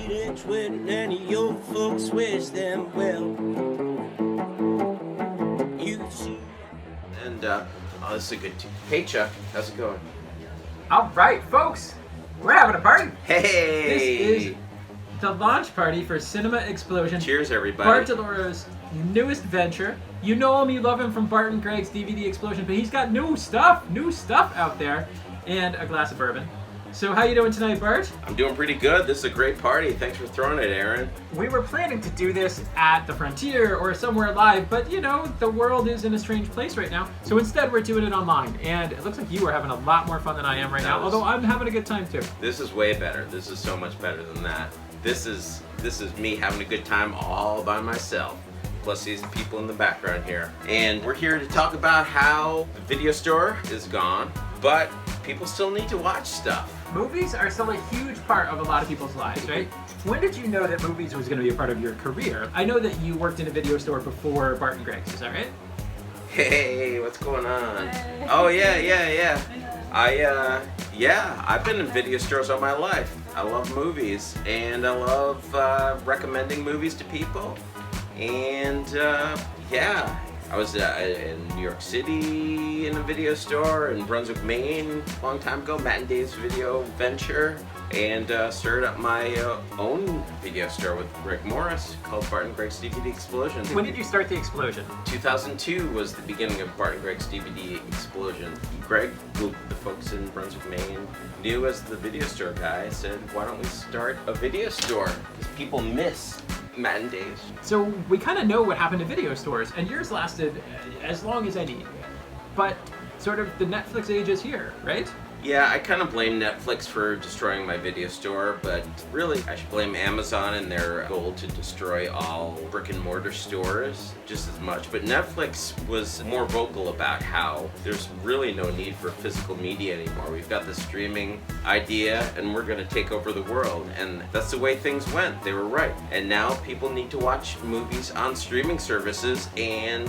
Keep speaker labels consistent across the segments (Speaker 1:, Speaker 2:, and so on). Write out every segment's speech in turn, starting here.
Speaker 1: eat it when any of your folks wish them well. You see.
Speaker 2: And, oh, this is a good Hey, Chuck, how's it going?
Speaker 3: All right, folks, we're having a party.
Speaker 2: Hey!
Speaker 3: This is the launch party for Cinema Explosion.
Speaker 2: Cheers, everybody.
Speaker 3: Bart DeLoro's newest venture. You know him, you love him from Bart and Greg's DVD Explosion, but he's got new stuff out there, and a glass of bourbon. So how you doing tonight, Bart?
Speaker 2: I'm doing pretty good. This is a great party. Thanks for throwing it, Aaron.
Speaker 3: We were planning to do this at the Frontier or somewhere live, but you know, the world is in a strange place right now. So instead we're doing it online, and it looks like you are having a lot more fun than I am right now, although I'm having a good time too.
Speaker 2: This is way better. This is so much better than that. This is me having a good time all by myself. Plus these people in the background here. And we're here to talk about how the video store is gone, but people still need to watch stuff.
Speaker 3: Movies are still a huge part of a lot of people's lives, right? When did you know that movies was going to be a part of your career? I know that you worked in a video store before Bart and Greg's, is that right?
Speaker 2: Hey, what's going on?
Speaker 4: Hey.
Speaker 2: Oh yeah. I've been in video stores all my life. I love movies, and I love recommending movies to people. And I was in New York City in a video store, in Brunswick, Maine, a long time ago, Matt and Dave's video venture, and started up my own video store with Greg Morris called Bart and Greg's DVD Explosion.
Speaker 3: When did you start the Explosion?
Speaker 2: 2002 was the beginning of Bart and Greg's DVD Explosion. Greg, who the folks in Brunswick, Maine, knew as the video store guy, said, why don't we start a video store? Because people miss Matt and Dave's.
Speaker 3: So we kind of know what happened to video stores, and yours lasted as long as any. But sort of the Netflix age is here, right?
Speaker 2: Yeah, I kind of blame Netflix for destroying my video store, but really I should blame Amazon and their goal to destroy all brick and mortar stores just as much. But Netflix was more vocal about how there's really no need for physical media anymore. We've got the streaming idea and we're going to take over the world. And that's the way things went. They were right. And now people need to watch movies on streaming services, and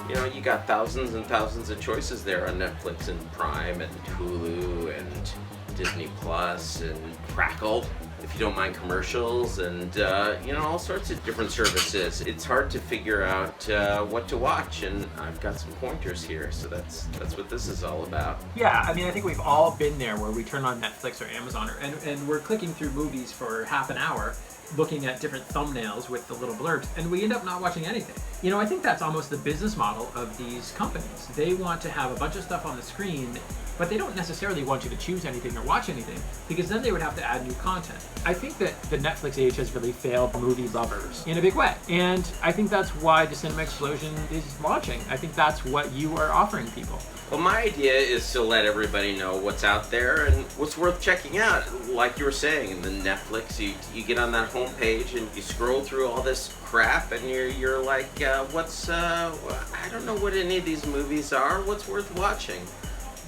Speaker 2: you know, you got thousands and thousands of choices there on Netflix and Prime and Hulu and Disney Plus and Crackle, if you don't mind commercials, and you know, all sorts of different services. It's hard to figure out what to watch, and I've got some pointers here, so that's what this is all about.
Speaker 3: Yeah, I mean, I think we've all been there where we turn on Netflix or Amazon, and we're clicking through movies for half an hour, looking at different thumbnails with the little blurbs, and we end up not watching anything. You know, I think that's almost the business model of these companies. They want to have a bunch of stuff on the screen, but they don't necessarily want you to choose anything or watch anything, because then they would have to add new content. I think that the Netflix age has really failed movie lovers in a big way, and I think that's why the Cinema Explosion is launching. I think that's what you are offering people.
Speaker 2: Well, my idea is to let everybody know what's out there and what's worth checking out. Like you were saying, in the Netflix, you get on that homepage and you scroll through all this crap, and you're like, I don't know what any of these movies are. What's worth watching?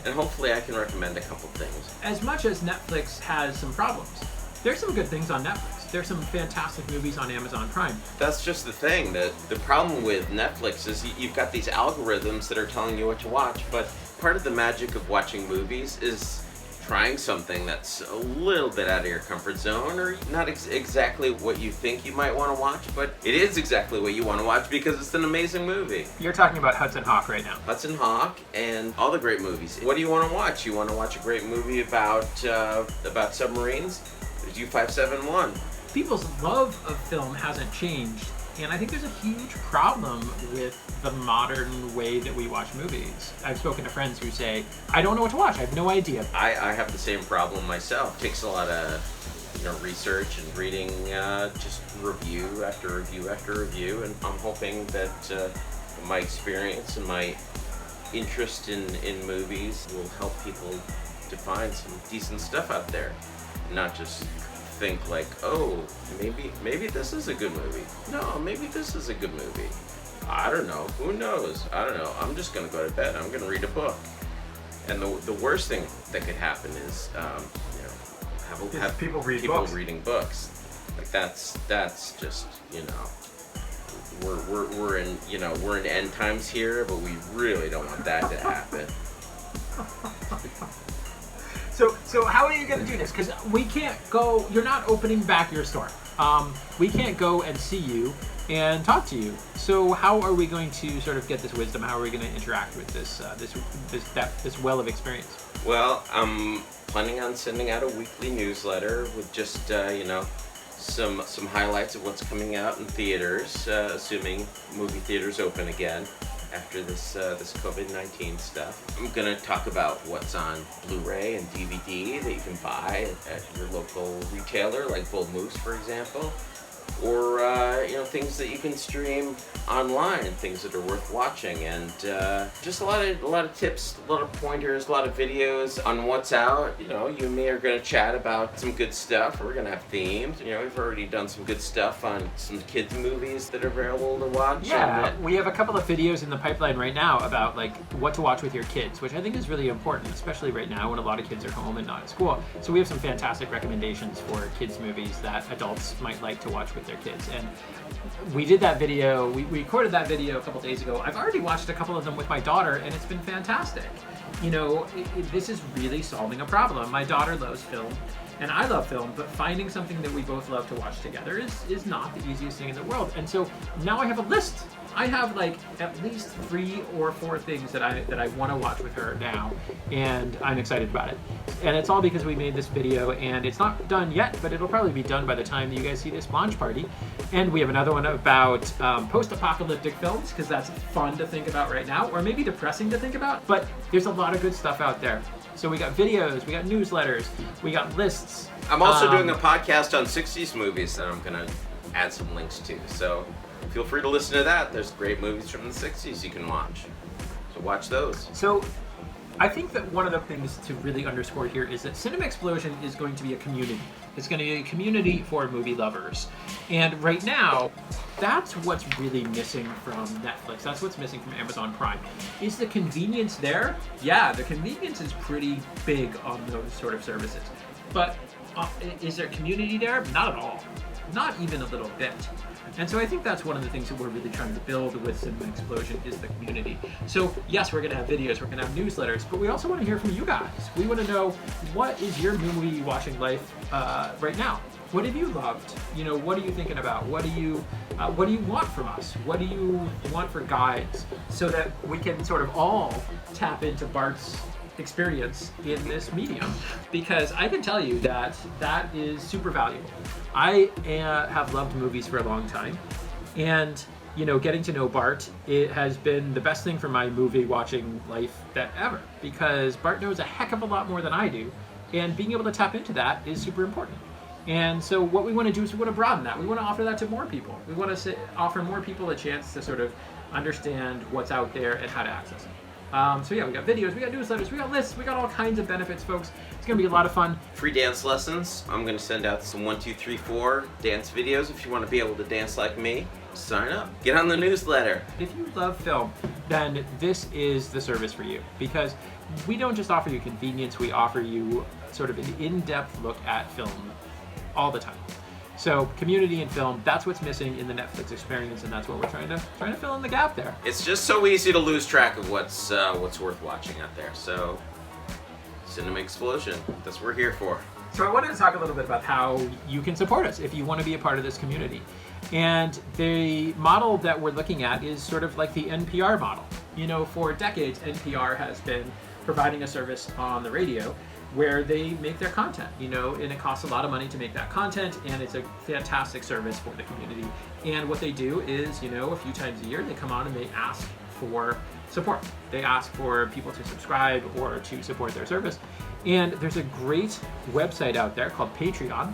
Speaker 2: And hopefully I can recommend a couple things.
Speaker 3: As much as Netflix has some problems, there's some good things on Netflix. There's some fantastic movies on Amazon Prime.
Speaker 2: That's just the thing. The problem with Netflix is you've got these algorithms that are telling you what to watch, but part of the magic of watching movies is trying something that's a little bit out of your comfort zone, or not exactly what you think you might want to watch, but it is exactly what you want to watch because it's an amazing movie.
Speaker 3: You're talking about Hudson Hawk right now.
Speaker 2: Hudson Hawk and all the great movies. What do you want to watch? You want to watch a great movie about submarines? There's U-571.
Speaker 3: People's love of film hasn't changed, and I think there's a huge problem with the modern way that we watch movies. I've spoken to friends who say, I don't know what to watch, I have no idea.
Speaker 2: I have the same problem myself. It takes a lot of research and reading, just review after review after review, and I'm hoping that my experience and my interest in movies will help people to find some decent stuff out there, not just think like, oh, maybe this is a good movie. No, maybe this is a good movie. I don't know. Who knows? I don't know. I'm just gonna go to bed. I'm gonna read a book. And the worst thing that could happen is, have
Speaker 3: people
Speaker 2: reading books. Like that's just, we're in end times here, but we really don't want that to happen.
Speaker 3: So how are you going to do this? Because we can't go, you're not opening back your store. we can't go and see you and talk to you. So how are we going to sort of get this wisdom? How are we going to interact with this well of experience?
Speaker 2: Well, I'm planning on sending out a weekly newsletter with just some highlights of what's coming out in theaters, assuming movie theaters open again after this COVID-19 stuff. I'm gonna talk about what's on Blu-ray and DVD that you can buy at your local retailer, like Bull Moose, for example, or things that you can stream online, things that are worth watching, and just a lot of tips, a lot of pointers, a lot of videos on what's out. You and me are going to chat about some good stuff. We're going to have themes. We've already done some good stuff on some kids movies that are available to watch.
Speaker 3: Yeah, we have a couple of videos in the pipeline right now about like what to watch with your kids, which I think is really important, especially right now when a lot of kids are home and not at school. So we have some fantastic recommendations for kids movies that adults might like to watch with their kids. And we did that video, we recorded that video a couple days ago. I've already watched a couple of them with my daughter, and it's been fantastic. This is really solving a problem. My daughter loves film, and I love film, but finding something that we both love to watch together is not the easiest thing in the world. And so now I have a list. I have like at least 3 or 4 things that I want to watch with her now, and I'm excited about it. And it's all because we made this video, and it's not done yet, but it'll probably be done by the time that you guys see this launch party. And we have another one about post-apocalyptic films, because that's fun to think about right now, or maybe depressing to think about, but there's a lot of good stuff out there. So we got videos, we got newsletters, we got lists.
Speaker 2: I'm also doing a podcast on 60s movies that I'm going to add some links to, so feel free to listen to that. There's great movies from the 60s you can watch. So watch those.
Speaker 3: So I think that one of the things to really underscore here is that Cinema Explosion is going to be a community. It's going to be a community for movie lovers. And right now, that's what's really missing from Netflix. That's what's missing from Amazon Prime. Is the convenience there? Yeah, the convenience is pretty big on those sort of services. But is there community there? Not at all. Not even a little bit. And so I think that's one of the things that we're really trying to build with Cinema Explosion is the community. So yes, we're going to have videos, we're going to have newsletters, but we also want to hear from you guys. We want to know, what is your movie watching life right now? What have you loved? What are you thinking about? What do you want from us? What do you want for guides, so that we can sort of all tap into Bart's experience in this medium, because I can tell you that is super valuable. I have loved movies for a long time, and getting to know Bart, it has been the best thing for my movie watching life ever, because Bart knows a heck of a lot more than I do, and being able to tap into that is super important. And so what we want to do is we want to broaden that. We want to offer that to more people. We want to offer more people a chance to sort of understand what's out there and how to access it. So yeah, we got videos, we got newsletters, we got lists, we got all kinds of benefits, folks. It's going to be a lot of fun.
Speaker 2: Free dance lessons. I'm going to send out some 1, 2, 3, 4 dance videos. If you want to be able to dance like me, sign up. Get on the newsletter.
Speaker 3: If you love film, then this is the service for you, because we don't just offer you convenience, we offer you sort of an in-depth look at film all the time. So community and film, that's what's missing in the Netflix experience, and that's what we're trying to fill in the gap there.
Speaker 2: It's just so easy to lose track of what's worth watching out there. So Cinema Explosion, that's what we're here for.
Speaker 3: So I wanted to talk a little bit about how you can support us if you want to be a part of this community. And the model that we're looking at is sort of like the NPR model. For decades, NPR has been providing a service on the radio where they make their content, and it costs a lot of money to make that content, and it's a fantastic service for the community. And what they do is, a few times a year, they come on and they ask for support. They ask for people to subscribe or to support their service. And there's a great website out there called Patreon,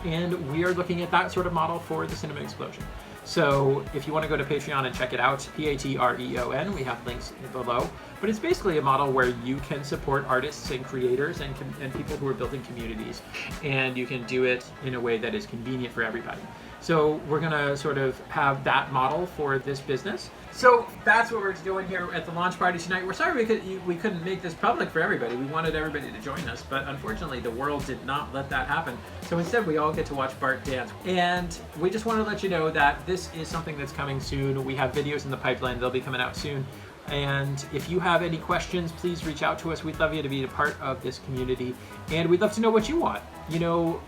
Speaker 3: and we are looking at that sort of model for the Cinema Explosion. So if you want to go to Patreon and check it out, Patreon, we have links below. But it's basically a model where you can support artists and creators and people who are building communities. And you can do it in a way that is convenient for everybody. So we're going to sort of have that model for this business. So that's what we're doing here at the launch party tonight. We're sorry we couldn't make this public for everybody. We wanted everybody to join us, but unfortunately the world did not let that happen. So instead we all get to watch Bart dance. And we just want to let you know that this is something that's coming soon. We have videos in the pipeline. They'll be coming out soon. And if you have any questions, please reach out to us. We'd love you to be a part of this community, and we'd love to know what you want. You know,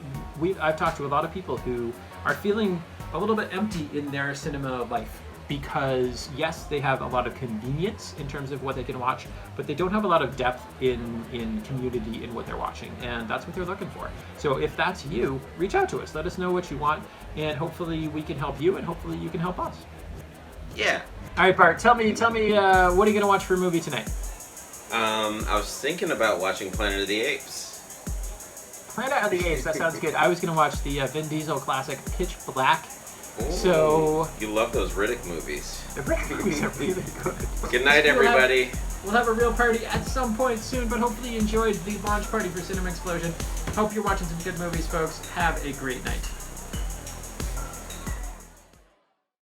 Speaker 3: I've talked to a lot of people who are feeling a little bit empty in their cinema life because, yes, they have a lot of convenience in terms of what they can watch, but they don't have a lot of depth in community in what they're watching, and that's what they're looking for. So if that's you, reach out to us. Let us know what you want, and hopefully we can help you, and hopefully you can help us.
Speaker 2: Yeah.
Speaker 3: All right, Bart, tell me, what are you going to watch for a movie tonight?
Speaker 2: I was thinking about watching Planet of the Apes.
Speaker 3: Planet of the Apes, that sounds good. I was going to watch the Vin Diesel classic Pitch Black.
Speaker 2: Ooh,
Speaker 3: So
Speaker 2: you love those Riddick movies.
Speaker 3: the Riddick movies are really good.
Speaker 2: Good night, everybody.
Speaker 3: We'll have a real party at some point soon, but hopefully you enjoyed the launch party for Cinema Explosion. Hope you're watching some good movies, folks. Have a great night.